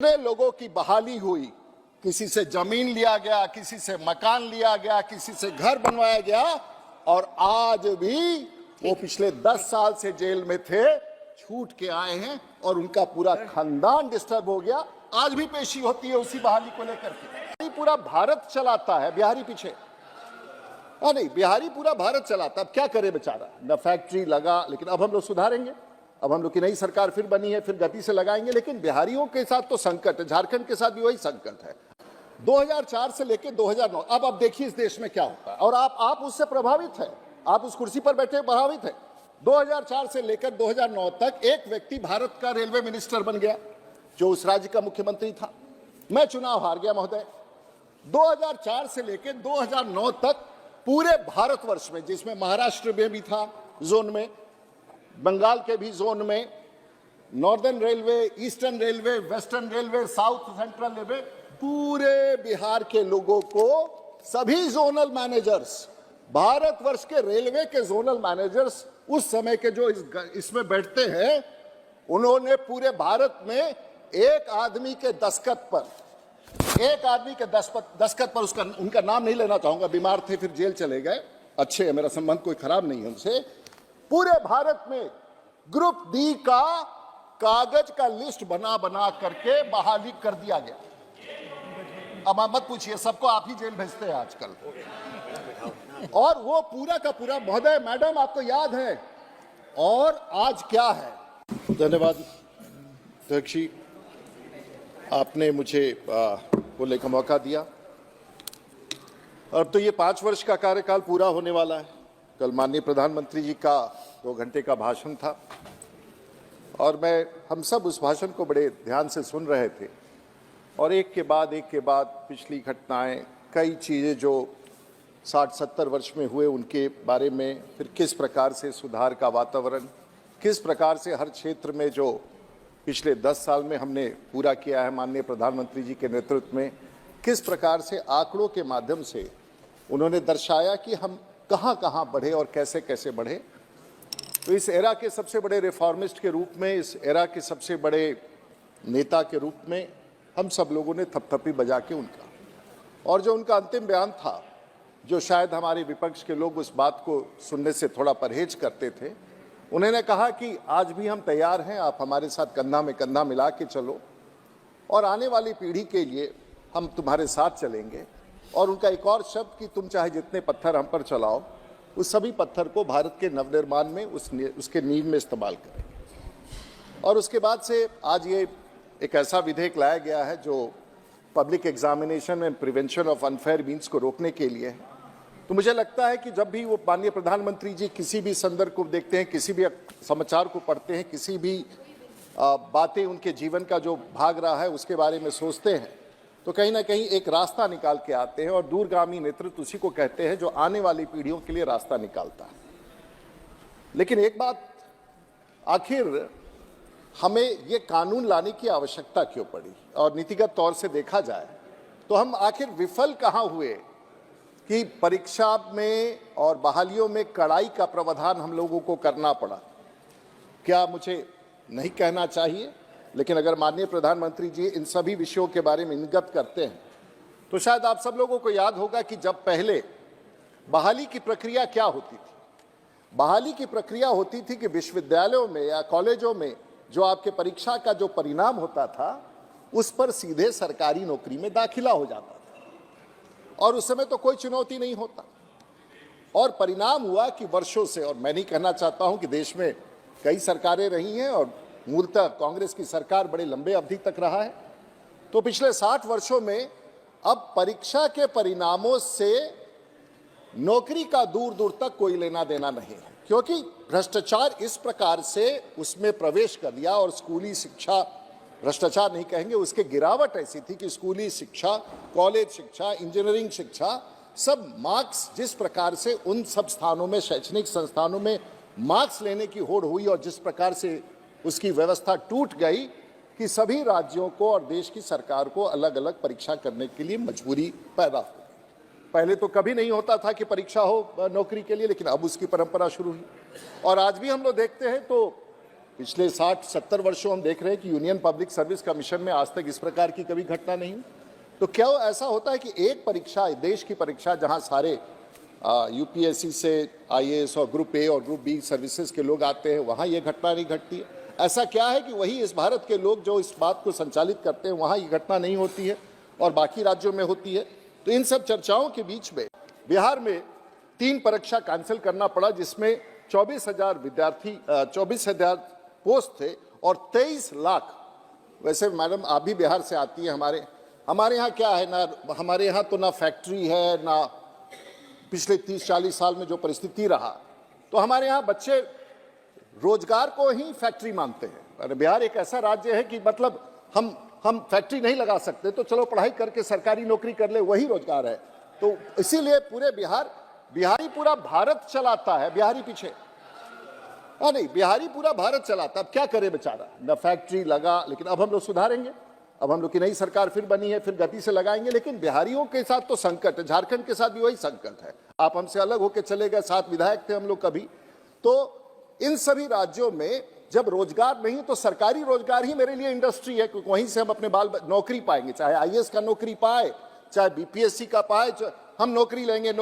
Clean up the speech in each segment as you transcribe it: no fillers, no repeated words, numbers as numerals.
लोगों की बहाली हुई, किसी से जमीन लिया गया, किसी से मकान लिया गया, किसी से घर बनवाया गया, और आज भी वो पिछले 10 साल से जेल में थे, छूट के आए हैं और उनका पूरा खानदान डिस्टर्ब हो गया। आज भी पेशी होती है उसी बहाली को लेकर के। पूरा भारत चलाता है, बिहारी पीछे नहीं, बिहारी पूरा भारत चलाता। अब क्या करे बेचारा, न फैक्ट्री लगा, लेकिन अब हम लोग सुधारेंगे। अब हम लोग की नई सरकार फिर बनी है, फिर गति से लगाएंगे। लेकिन बिहारियों के साथ तो संकट है, झारखंड के साथ भी वही संकट है। 2004 से लेकर 2009, अब देखिए इस देश में क्या होता है, और आप उससे प्रभावित है, आप उस कुर्सी पर बैठे प्रभावित है। 2004 से लेकर 2009 तक एक व्यक्ति भारत का रेलवे मिनिस्टर बन गया, जो उस राज्य का मुख्यमंत्री था। मैं चुनाव हार गया महोदय। 2004 से लेकर 2009 तक पूरे भारतवर्ष में, जिसमें महाराष्ट्र में भी था जोन में, बंगाल के भी जोन में, northern railway, eastern railway, western railway, south central railway, पूरे बिहार के लोगों को सभी जोनल मैनेजर्स, भारतवर्ष के रेलवे के जोनल मैनेजर्स उस समय के जो इसमें बैठते हैं, उन्होंने पूरे भारत में एक आदमी के दस्तखत पर उसका, उनका नाम नहीं लेना चाहूंगा, बीमार थे फिर जेल चले गए, अच्छे है, मेरा संबंध कोई खराब नहीं है उनसे, पूरे भारत में ग्रुप डी का कागज का लिस्ट बना बना करके बहाली कर दिया गया। अब मत पूछिए, सबको आप ही जेल भेजते हैं आजकल। और वो पूरा का पूरा, महोदय मैडम आपको याद है, और आज क्या है। धन्यवाद अध्यक्ष जी, आपने मुझे बोलने का मौका दिया। अब तो ये 5 वर्ष का कार्यकाल पूरा होने वाला है। कल माननीय प्रधानमंत्री जी का 2 घंटे का भाषण था, और हम सब उस भाषण को बड़े ध्यान से सुन रहे थे, और एक के बाद पिछली घटनाएं, कई चीज़ें जो 60-70 वर्ष में हुए उनके बारे में, फिर किस प्रकार से सुधार का वातावरण, किस प्रकार से हर क्षेत्र में जो पिछले 10 साल में हमने पूरा किया है माननीय प्रधानमंत्री जी के नेतृत्व में, किस प्रकार से आंकड़ों के माध्यम से उन्होंने दर्शाया कि हम कहाँ कहाँ बढ़े और कैसे कैसे बढ़े। तो इस एरा के सबसे बड़े रिफॉर्मिस्ट के रूप में, इस एरा के सबसे बड़े नेता के रूप में हम सब लोगों ने थपथपी बजा के उनका, और जो उनका अंतिम बयान था, जो शायद हमारे विपक्ष के लोग उस बात को सुनने से थोड़ा परहेज करते थे, उन्होंने कहा कि आज भी हम तैयार हैं, आप हमारे साथ कंधा में कंधा मिला के चलो, और आने वाली पीढ़ी के लिए हम तुम्हारे साथ चलेंगे। और उनका एक और शब्द कि तुम चाहे जितने पत्थर हम पर चलाओ, उस सभी पत्थर को भारत के नवनिर्माण में उसके नींव में इस्तेमाल करेंगे। और उसके बाद से आज ये एक ऐसा विधेयक लाया गया है जो पब्लिक एग्जामिनेशन में प्रिवेंशन ऑफ अनफेयर मीन्स को रोकने के लिए है। तो मुझे लगता है कि जब भी वो माननीय प्रधानमंत्री जी किसी भी संदर्भ को देखते हैं, किसी भी समाचार को पढ़ते हैं, किसी भी बातें उनके जीवन का जो भाग रहा है उसके बारे में सोचते हैं, तो कहीं ना कहीं एक रास्ता निकाल के आते हैं, और दूरगामी नेतृत्व उसी को कहते हैं जो आने वाली पीढ़ियों के लिए रास्ता निकालता है। लेकिन एक बात, आखिर हमें ये कानून लाने की आवश्यकता क्यों पड़ी, और नीतिगत तौर से देखा जाए तो हम आखिर विफल कहाँ हुए कि परीक्षा में और बहालियों में कड़ाई का प्रावधान हम लोगों को करना पड़ा। क्या मुझे नहीं कहना चाहिए, लेकिन अगर माननीय प्रधानमंत्री जी इन सभी विषयों के बारे में इंगित करते हैं, तो शायद आप सब लोगों को याद होगा कि जब पहले बहाली की प्रक्रिया क्या होती थी। बहाली की प्रक्रिया होती थी कि विश्वविद्यालयों में या कॉलेजों में जो आपके परीक्षा का जो परिणाम होता था, उस पर सीधे सरकारी नौकरी में दाखिला हो जाता था, और उस समय तो कोई चुनौती नहीं होता। और परिणाम हुआ कि वर्षों से, और मैं नहीं कहना चाहता हूं कि देश में कई सरकारें रही हैं, और मूलतः कांग्रेस की सरकार बड़े लंबे अवधि तक रहा है, तो पिछले 60 वर्षों में अब परीक्षा के परिणामों से नौकरी का दूर दूर तक कोई लेना देना नहीं है, क्योंकि भ्रष्टाचार इस प्रकार से उसमें प्रवेश कर दिया। और स्कूली शिक्षा, भ्रष्टाचार नहीं कहेंगे, उसके गिरावट ऐसी थी कि स्कूली शिक्षा, कॉलेज शिक्षा, इंजीनियरिंग शिक्षा, सब मार्क्स जिस प्रकार से उन सब स्थानों में, शैक्षणिक संस्थानों में मार्क्स लेने की होड़ हुई, और जिस प्रकार से उसकी व्यवस्था टूट गई कि सभी राज्यों को और देश की सरकार को अलग अलग परीक्षा करने के लिए मजबूरी पैदा हो गई। पहले तो कभी नहीं होता था कि परीक्षा हो नौकरी के लिए, लेकिन अब उसकी परंपरा शुरू हुई। और आज भी हम लोग देखते हैं तो पिछले 60-70 वर्षों हम देख रहे हैं कि यूनियन पब्लिक सर्विस कमीशन में आज तक इस प्रकार की कभी घटना नहीं हुई। तो क्या ऐसा होता है कि एक परीक्षा, देश की परीक्षा, जहां सारे यूपीएससी से आईएएस और ग्रुप ए और ग्रुप बी सर्विसेज के लोग आते हैं, वहां ये घटना नहीं घटती है? ऐसा क्या है कि वही इस भारत के लोग जो इस बात को संचालित करते हैं, वहां ये घटना नहीं होती है और बाकी राज्यों में होती है? तो इन सब चर्चाओं के बीच में बिहार में 3 परीक्षा कैंसिल करना पड़ा, जिसमें 24,000 विद्यार्थी, 24,000 पोस्ट थे और 23 लाख। वैसे मैडम आप भी बिहार से आती है, हमारे यहाँ क्या है ना, हमारे यहाँ तो ना फैक्ट्री है, ना पिछले 30-40 साल में जो परिस्थिति रहा, तो हमारे यहाँ बच्चे रोजगार को ही फैक्ट्री मानते हैं। अरे बिहार एक ऐसा राज्य है कि मतलब हम फैक्ट्री नहीं लगा सकते, तो चलो पढ़ाई करके सरकारी नौकरी कर ले, वही रोजगार है। तो इसीलिए पूरे बिहारी पूरा भारत चलाता है, बिहारी पीछे नहीं, बिहारी पूरा भारत चलाता। अब क्या करे बेचारा, न फैक्ट्री लगा। लेकिन अब हम लोग सुधारेंगे, अब हम लोग की नई सरकार फिर बनी है, फिर गति से लगाएंगे। लेकिन बिहारियों के साथ तो संकट है, झारखंड के साथ भी वही संकट है। आप हमसे अलग होकर चले गए, 7 विधायक थे हम लोग कभी। तो इन सभी राज्यों में जब रोजगार नहीं, तो सरकारी रोजगार ही मेरे लिए इंडस्ट्री है, क्योंकि वहीं से हम अपने नौकरी पाएंगे। चाहे आईएएस का नौकरी पाए, चाहे बीपीएससी का पाए, हम नौकरी लेंगे।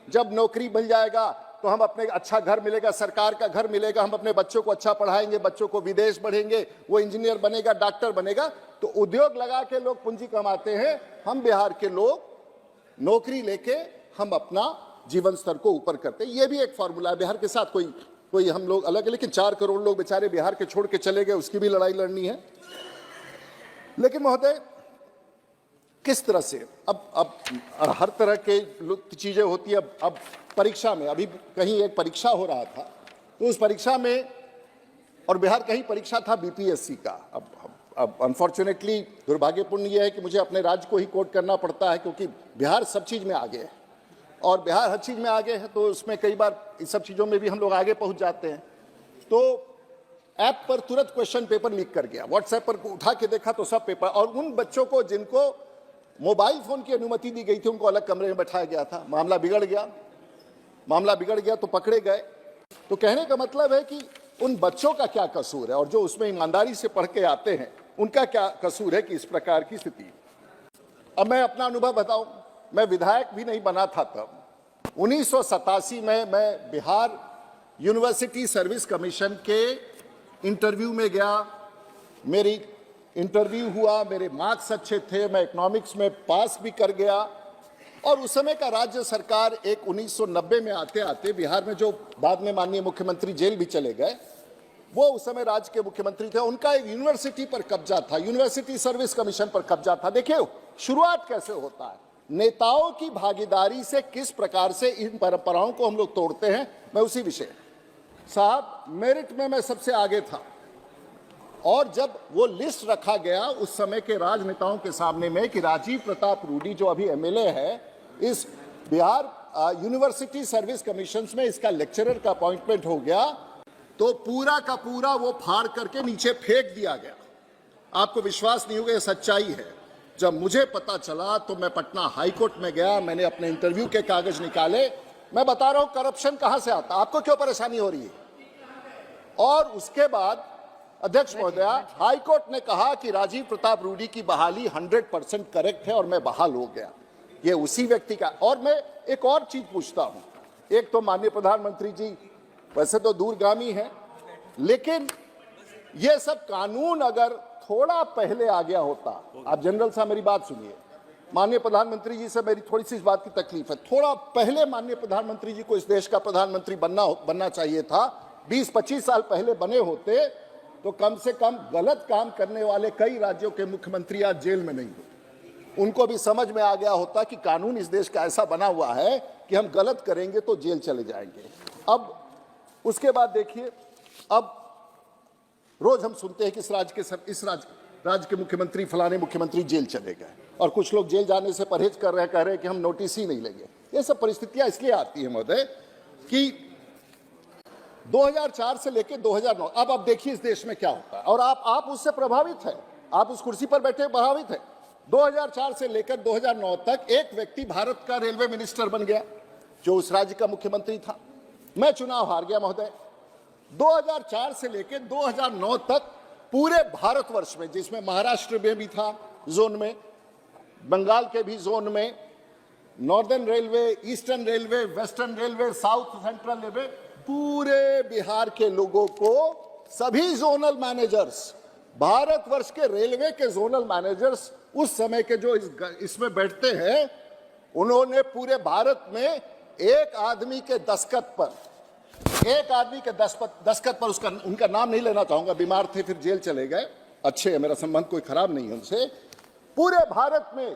जब नौकरी मिल जाएगा तो हम अपने अच्छा घर मिलेगा, सरकार का घर मिलेगा, हम अपने बच्चों को अच्छा पढ़ाएंगे, बच्चों को विदेश बढ़ेंगे, वो इंजीनियर बनेगा, डॉक्टर बनेगा। तो उद्योग लगा के लोग पूंजी कमाते हैं, हम बिहार के लोग नौकरी लेके हम अपना जीवन स्तर को ऊपर करते हैं। ये भी एक फॉर्मूला है। बिहार के साथ कोई हम लोग अलग है, लेकिन 4 करोड़ लोग बेचारे बिहार के छोड़ के चले गए, उसकी भी लड़ाई लड़नी है। लेकिन महोदय, किस तरह से अब हर तरह के चीजें होती है। अब परीक्षा में, अभी कहीं एक परीक्षा हो रहा था, तो उस परीक्षा में, और बिहार कहीं परीक्षा था बीपीएससी का। अब अनफॉर्चुनेटली दुर्भाग्यपूर्ण यह है कि मुझे अपने राज्य को ही कोट करना पड़ता है, क्योंकि बिहार सब चीज में आगे है और बिहार हर चीज में आगे है, तो उसमें कई बार इस सब चीजों में भी हम लोग आगे पहुंच जाते हैं। तो ऐप पर तुरंत क्वेश्चन पेपर लीक कर गया, व्हाट्सएप पर उठा के देखा तो सब पेपर, और उन बच्चों को जिनको मोबाइल फोन की अनुमति दी गई थी, उनको अलग कमरे में बैठाया गया था। मामला बिगड़ गया तो पकड़े गए। तो कहने का मतलब है कि उन बच्चों का क्या कसूर है, और जो उसमें ईमानदारी से पढ़ के आते हैं उनका क्या कसूर है कि इस प्रकार की स्थिति। अब मैं अपना अनुभव बताऊं, मैं विधायक भी नहीं बना था तब। 1987 में मैं बिहार यूनिवर्सिटी सर्विस कमीशन के इंटरव्यू में गया। मेरी इंटरव्यू हुआ, मेरे मार्क्स अच्छे थे, मैं इकोनॉमिक्स में पास भी कर गया। और उस समय का राज्य सरकार, एक 1990 में आते आते बिहार में, जो बाद में माननीय मुख्यमंत्री जेल भी चले गए, वो उस समय राज्य के मुख्यमंत्री थे, उनका एक यूनिवर्सिटी पर कब्जा था, यूनिवर्सिटी सर्विस कमीशन पर कब्जा था। देखिए शुरुआत कैसे होता है, नेताओं की भागीदारी से किस प्रकार से इन परंपराओं को हम लोग तोड़ते हैं। मैं उसी विषय साहब, मेरिट में मैं सबसे आगे था, और जब वो लिस्ट रखा गया उस समय के राजनेताओं के सामने में कि राजीव प्रताप रूडी जो अभी एमएलए है, इस बिहार यूनिवर्सिटी सर्विस कमीशन में इसका लेक्चरर का अपॉइंटमेंट हो गया, तो पूरा का पूरा वो फाड़ करके नीचे फेंक दिया गया। आपको विश्वास नहीं होगा, ये सच्चाई है। जब मुझे पता चला तो मैं पटना हाईकोर्ट में गया, मैंने अपने इंटरव्यू के कागज निकाले। मैं बता रहा हूं करप्शन कहां से आता, आपको क्यों परेशानी हो रही है। और उसके बाद अध्यक्ष महोदया, हाईकोर्ट ने कहा कि राजीव प्रताप रूडी की बहाली 100% करेक्ट है और मैं बहाल हो गया। ये उसी व्यक्ति का। और मैं एक और चीज पूछता हूं, एक तो माननीय प्रधानमंत्री जी वैसे तो दूरगामी है, लेकिन ये सब कानून अगर थोड़ा पहले आ गया होता, आप जनरल साहब मेरी बात सुनिए, माननीय प्रधानमंत्री जी से मेरी थोड़ी सी इस बात की तकलीफ है, थोड़ा पहले माननीय प्रधानमंत्री जी को इस देश का प्रधानमंत्री बनना चाहिए था। 20-25 साल पहले बने होते तो कम से कम गलत काम करने वाले कई राज्यों के मुख्यमंत्री आज जेल में नहीं होते। उनको भी समझ में आ गया होता कि कानून इस देश का ऐसा बना हुआ है कि हम गलत करेंगे तो जेल चले जाएंगे। अब उसके बाद देखिए, अब रोज हम सुनते हैं कि इस राज्य के मुख्यमंत्री, फलाने मुख्यमंत्री जेल चले गए, और कुछ लोग जेल जाने से परहेज कर रहे हैं, कह रहे हैं कि हम नोटिस ही नहीं लेंगे। ये सब परिस्थितियां इसलिए आती है महोदय कि 2004 से लेकर 2009, अब देखिए इस देश में क्या होता है, और आप उससे प्रभावित हैं, आप उस कुर्सी पर बैठे प्रभावित हैं। 2004 से लेकर 2009 तक एक व्यक्ति भारत का रेलवे मिनिस्टर बन गया, जो उस राज्य का मुख्यमंत्री था। मैं चुनाव हार गया महोदय, 2004 से लेकर 2009 तक पूरे भारतवर्ष में, जिसमें महाराष्ट्र में भी था जोन में, बंगाल के भी जोन में, northern railway, eastern railway, western railway, south central railway, पूरे बिहार के लोगों को सभी जोनल मैनेजर्स, भारतवर्ष के रेलवे के जोनल मैनेजर्स उस समय के जो इसमें बैठते हैं, उन्होंने पूरे भारत में एक आदमी के दस्तखत पर उसका, उनका नाम नहीं लेना चाहूंगा, बीमार थे फिर जेल चले गए, अच्छे है, मेरा संबंध कोई खराब नहीं है उनसे, पूरे भारत में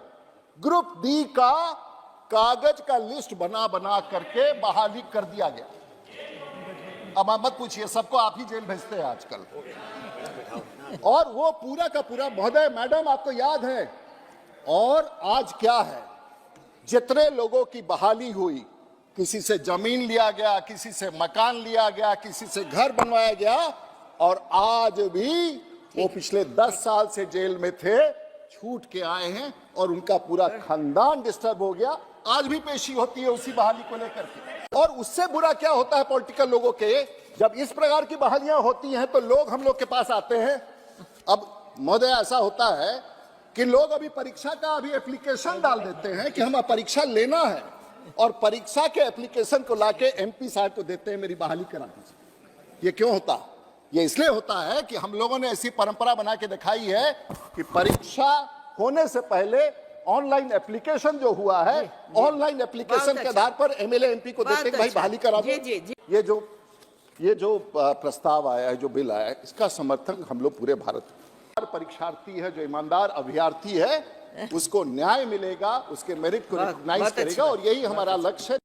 ग्रुप डी का कागज का लिस्ट बना बना करके बहाली कर दिया गया। अब आप मत पूछिए, सबको आप ही जेल भेजते हैं आजकल। और वो पूरा का पूरा, महोदय मैडम आपको याद है, और आज क्या है, जितने लोगों की बहाली हुई, किसी से जमीन लिया गया, किसी से मकान लिया गया, किसी से घर बनवाया गया, और आज भी वो पिछले 10 साल से जेल में थे, छूट के आए हैं और उनका पूरा खानदान डिस्टर्ब हो गया। आज भी पेशी होती है उसी बहाली को लेकर के। और उससे बुरा क्या होता है पॉलिटिकल लोगों के, जब इस प्रकार की बहालियां होती हैं तो लोग हम लोग के पास आते हैं। अब महोदय ऐसा होता है कि लोग अभी परीक्षा का अभी एप्लीकेशन डाल देते हैं कि हमें परीक्षा लेना है, और परीक्षा के एप्लीकेशन को लाके एमपी साहब को देते हैं, मेरी बहाली करा दीजिए। ये क्यों होता? ये इसलिए होता है कि हम लोगों ने ऐसी परंपरा बना के दिखाई है कि परीक्षा होने से पहले ऑनलाइन एप्लीकेशन जो हुआ है, ऑनलाइन एप्लीकेशन के आधार पर एमएलए एमपी को देते हैं भाई बहाली करा दो। ये जो प्रस्ताव आया है, जो बिल आया है, इसका समर्थन हम लोग पूरे भारत, परीक्षार्थी है जो ईमानदार अभ्यर्थी है उसको न्याय मिलेगा, उसके मेरिट को रिकॉग्नाइज करेगा, और यही हमारा लक्ष्य है।